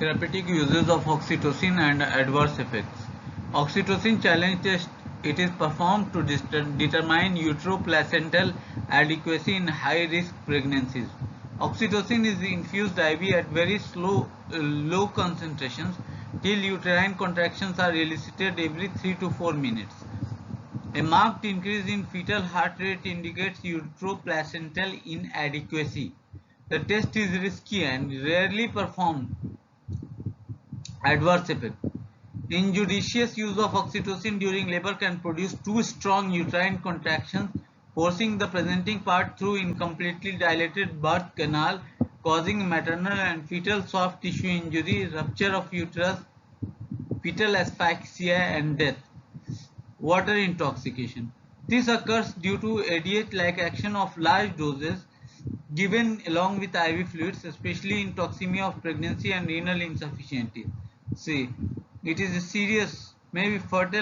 Therapeutic uses of oxytocin and adverse effects. Oxytocin challenge test. It is performed to determine uteroplacental adequacy in high-risk pregnancies. Oxytocin is infused IV at very low concentrations till uterine contractions are elicited every 3 to 4 minutes. A marked increase in fetal heart rate indicates uteroplacental inadequacy. The test is risky and rarely performed. Adverse effect. Injudicious use of oxytocin during labor can produce too strong uterine contractions, forcing the presenting part through incompletely dilated birth canal, causing maternal and fetal soft tissue injury, rupture of uterus, fetal asphyxia, and death. Water intoxication. This occurs due to ADH-like action of large doses given along with IV fluids, especially in toxemia of pregnancy and renal insufficiency. See, it is a serious, maybe fatal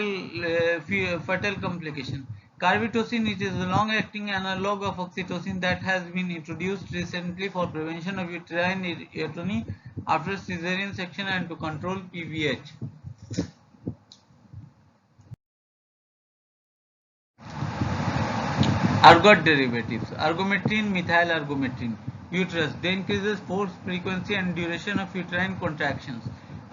complication. Carbetocin, it is a long-acting analog of oxytocin that has been introduced recently for prevention of uterine atony after cesarean section and to control PVH. Ergot derivatives. Argometrin, methyl argometrin. Uterus. They increases force, frequency and duration of uterine contractions.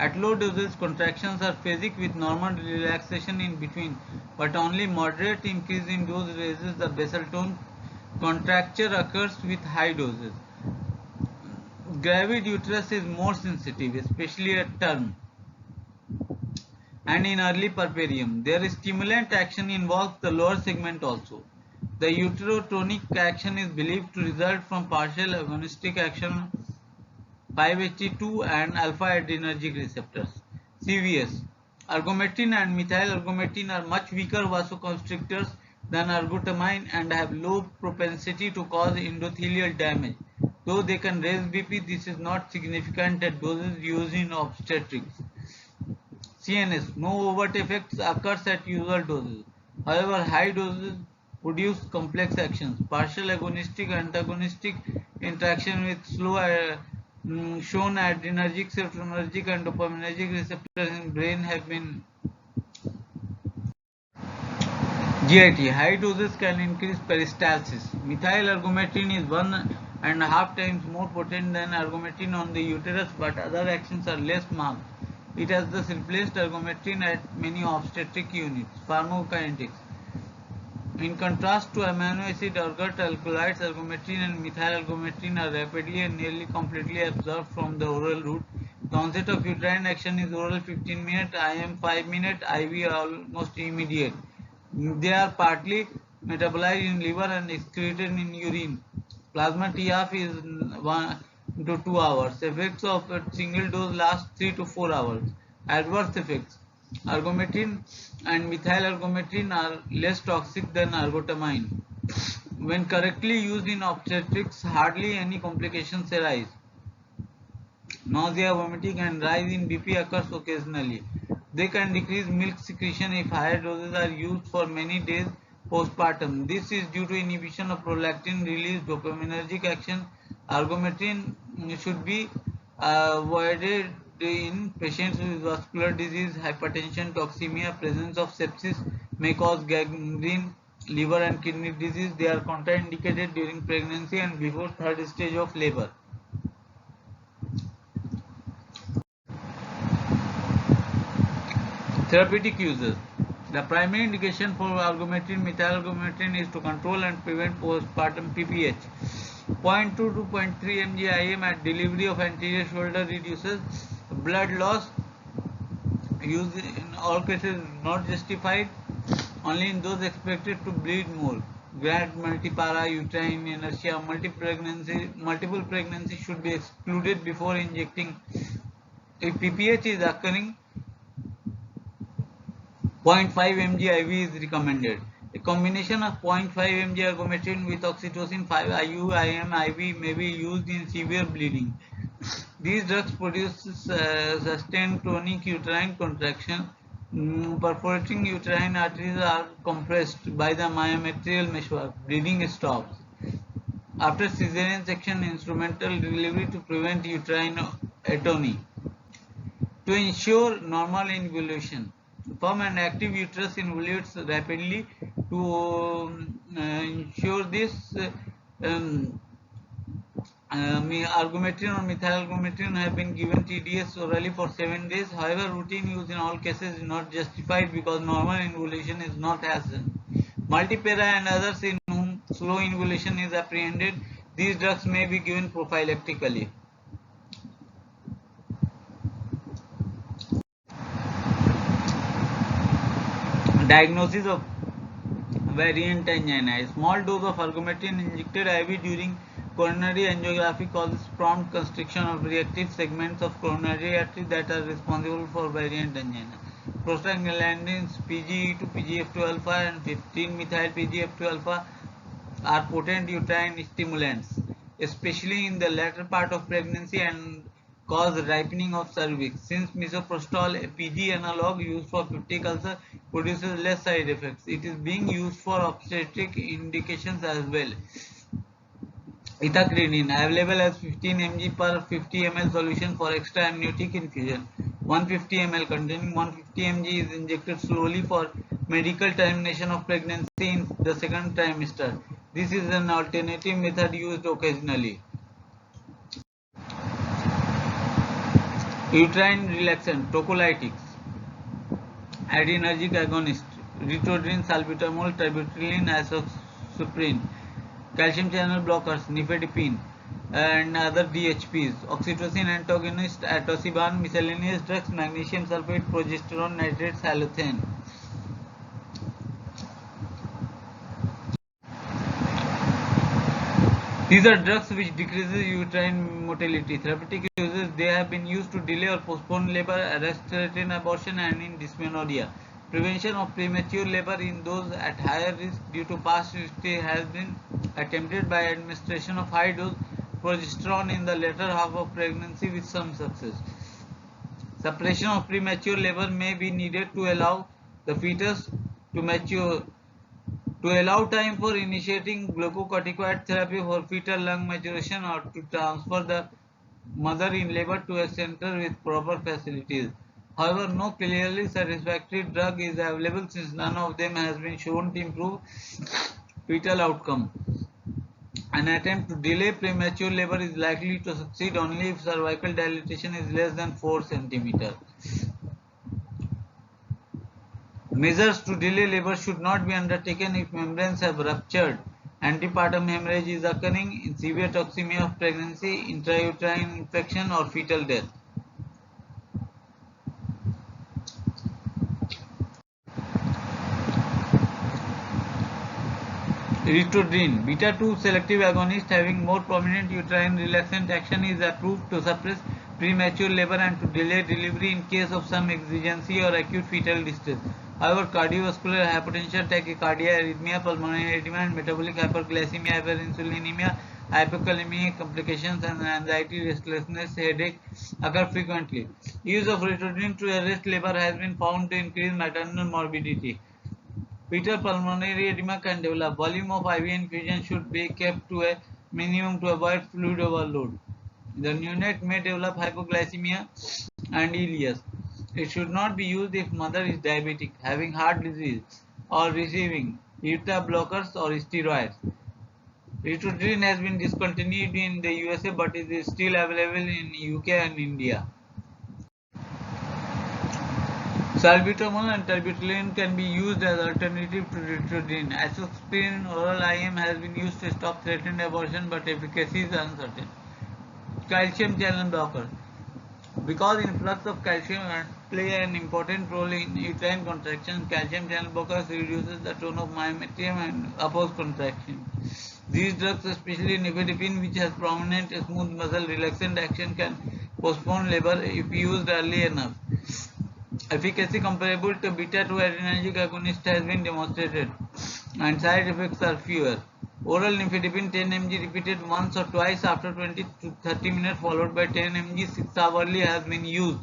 At low doses, contractions are phasic with normal relaxation in between, but only moderate increase in dose raises the basal tone. Contracture occurs with high doses. Gravid uterus is more sensitive, especially at term and in early puerperium. Their stimulant action involves the lower segment also. The uterotonic action is believed to result from partial agonistic action 5-HT2 and alpha-adrenergic receptors. CVS. Argometrin and methyl argometrin are much weaker vasoconstrictors than arbutamine and have low propensity to cause endothelial damage. Though they can raise BP, this is not significant at doses used in obstetrics. CNS. No overt effects occurs at usual doses. However, high doses produce complex actions. Partial agonistic antagonistic interaction with shown adrenergic, serotonergic and dopaminergic receptors in brain have been. GIT. High doses can increase peristalsis. Methyl argometrin is 1.5 times more potent than argometrin on the uterus, but other actions are less marked. It has thus replaced argometrin at many obstetric units. Pharmacokinetics. In contrast to amino acid ergot alkaloids, argometrin and methyl argometrin are rapidly and nearly completely absorbed from the oral route. The onset of uterine action is oral 15 minutes, IM 5 minutes, IV almost immediate. They are partly metabolized in liver and excreted in urine. Plasma T-half is 1 to 2 hours. Effects of a single dose last 3 to 4 hours. Adverse effects. Argometrin and methyl argometrin are less toxic than arbutamine. When correctly used in obstetrics, hardly any complications arise. Nausea, vomiting and rise in BP occurs occasionally. They can decrease milk secretion if higher doses are used for many days postpartum. This is due to inhibition of prolactin release, dopaminergic action. Argometrin should be avoided in patients with vascular disease, hypertension, toxemia. Presence of sepsis may cause gangrene, liver and kidney disease. They are contraindicated during pregnancy and before third stage of labor. Therapeutic uses. The primary indication for argometrin, methyl argometrin is to control and prevent postpartum PPH. 0.2 to 0.3 mg IM at delivery of anterior shoulder reduces blood loss. Use in all cases not justified, only in those expected to bleed more. Grant multipara, uterine inertia, multiple pregnancy should be excluded before injecting. If PPH is occurring, 0.5 mg IV is recommended. A combination of 0.5 mg argometrin with oxytocin 5 IU IM IV may be used in severe bleeding. These drugs produce sustained chronic uterine contraction. Perforating uterine arteries are compressed by the myometrial meshwork. Bleeding stops. After cesarean section, instrumental delivery to prevent uterine atony. To ensure normal involution, firm and active uterus involutes rapidly. To ensure this, argometrin or methyl argometrin have been given TDS orally for 7 days. However, routine use in all cases is not justified because normal involution is not hastened. Multipara and others in whom slow involution is apprehended, these drugs may be given prophylactically. Diagnosis of variant angina. A small dose of argometrin injected IV during coronary angiography causes prompt constriction of reactive segments of coronary artery that are responsible for variant angina. Prostaglandins PGE2, PGF2 alpha and 15-methyl PGF2 alpha are potent uterine stimulants, especially in the latter part of pregnancy, and cause ripening of cervix. Since misoprostol, a PG analog used for peptic ulcer, produces less side effects, it is being used for obstetric indications as well. Ethacridine, available as 15 mg per 50 ml solution for extra amniotic infusion. 150 ml containing 150 mg is injected slowly for medical termination of pregnancy in the second trimester. This is an alternative method used occasionally. Uterine relaxant, tocolytics, adrenergic agonist, ritodrine, salbutamol, terbutaline, azoxaprine, calcium channel blockers, nifedipine, and other DHPs, oxytocin antagonist, atosiban, miscellaneous drugs, magnesium sulfate, progesterone, nitrates, halothane. These are drugs which decreases uterine motility. Therapeutic uses, they have been used to delay or postpone labor, arrest certain abortion, and in dysmenorrhea. Prevention of premature labor in those at higher risk due to past history has been attempted by administration of high dose progesterone in the latter half of pregnancy with some success. Suppression of premature labor may be needed to allow the fetus to mature. To allow time for initiating glucocorticoid therapy for fetal lung maturation, or to transfer the mother in labor to a center with proper facilities. However, no clearly satisfactory drug is available since none of them has been shown to improve fetal outcome. An attempt to delay premature labor is likely to succeed only if cervical dilatation is less than 4 cm. Measures to delay labor should not be undertaken if membranes have ruptured, antepartum hemorrhage is occurring, in severe toxemia of pregnancy, intrauterine infection, or fetal death. Ritodrine, beta-2 selective agonist having more prominent uterine relaxant action, is approved to suppress premature labor and to delay delivery in case of some exigency or acute fetal distress. However, cardiovascular hypertension, tachycardia, arrhythmia, pulmonary edema, and metabolic hyperglycemia, hyperinsulinemia, hypokalemic complications, and anxiety, restlessness, headache occur frequently. Use of ritodrine to arrest labor has been found to increase maternal morbidity. Fetal pulmonary edema can develop. Volume of IV infusion should be kept to a minimum to avoid fluid overload. The neonate may develop hypoglycemia and ileus. It should not be used if mother is diabetic, having heart disease, or receiving beta blockers or steroids. Ritodrine has been discontinued in the USA but is still available in UK and India. Salbutamol and terbutaline can be used as alternative to ritodrine. Azoxaprine oral IM has been used to stop threatened abortion, but efficacy is uncertain. Calcium channel blocker. Because influx of calcium play an important role in uterine contraction, calcium channel blockers reduces the tone of myometrium and oppose contraction. These drugs, especially nifedipine, which has prominent smooth muscle relaxant action, can postpone labor if used early enough. Efficacy comparable to beta-2 adrenergic agonist has been demonstrated, and side effects are fewer. Oral nifedipine 10 mg repeated once or twice after 20 to 30 minutes followed by 10 mg 6 hourly has been used.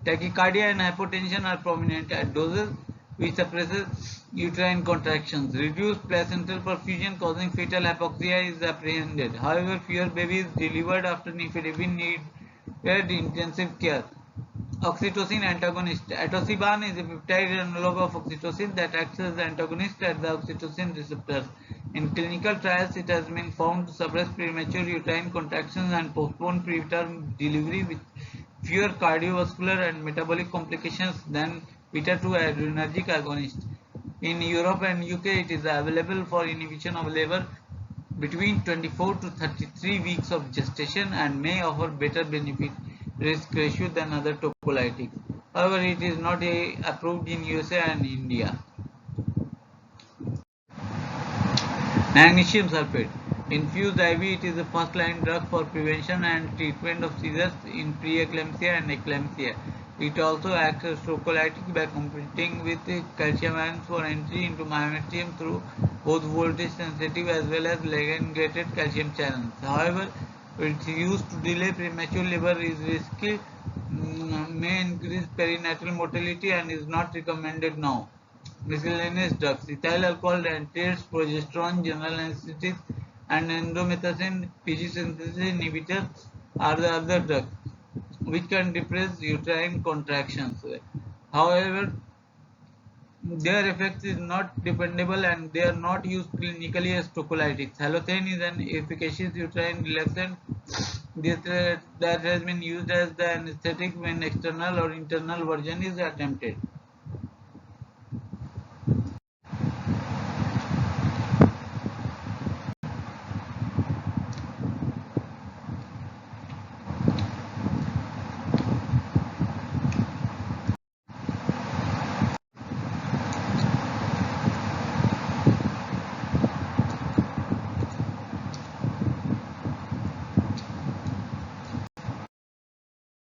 Tachycardia and hypotension are prominent at doses which suppresses uterine contractions. Reduced placental perfusion causing fetal hypoxia is apprehended. However, fewer babies delivered after nifedipine need intensive care. Oxytocin antagonist. Atosiban is a peptide analog of oxytocin that acts as the antagonist at the oxytocin receptors. In clinical trials, it has been found to suppress premature uterine contractions and postpone preterm delivery with fewer cardiovascular and metabolic complications than beta-2 adrenergic agonists. In Europe and UK, it is available for inhibition of labor between 24 to 33 weeks of gestation and may offer better benefit risk ratio than other tocolytics. However, it is not approved in USA and India. Magnesium sulfate. Infused IV, it is a first-line drug for prevention and treatment of seizures in preeclampsia and eclampsia. It also acts as tocolytic by competing with calcium ions for entry into myometrium through both voltage-sensitive as well as ligand-gated calcium channels. However, its use to delay premature labor is risky, may increase perinatal mortality, and is not recommended now. Miscellaneous drugs: ethyl alcohol, antiates, progesterone, general anesthetics, and endomethacin PG synthesis inhibitors are the other drugs which can depress uterine contractions. However, their effect is not dependable and they are not used clinically as tocolytics. Halothane is an efficacious uterine relaxant that has been used as the anesthetic when external or internal version is attempted.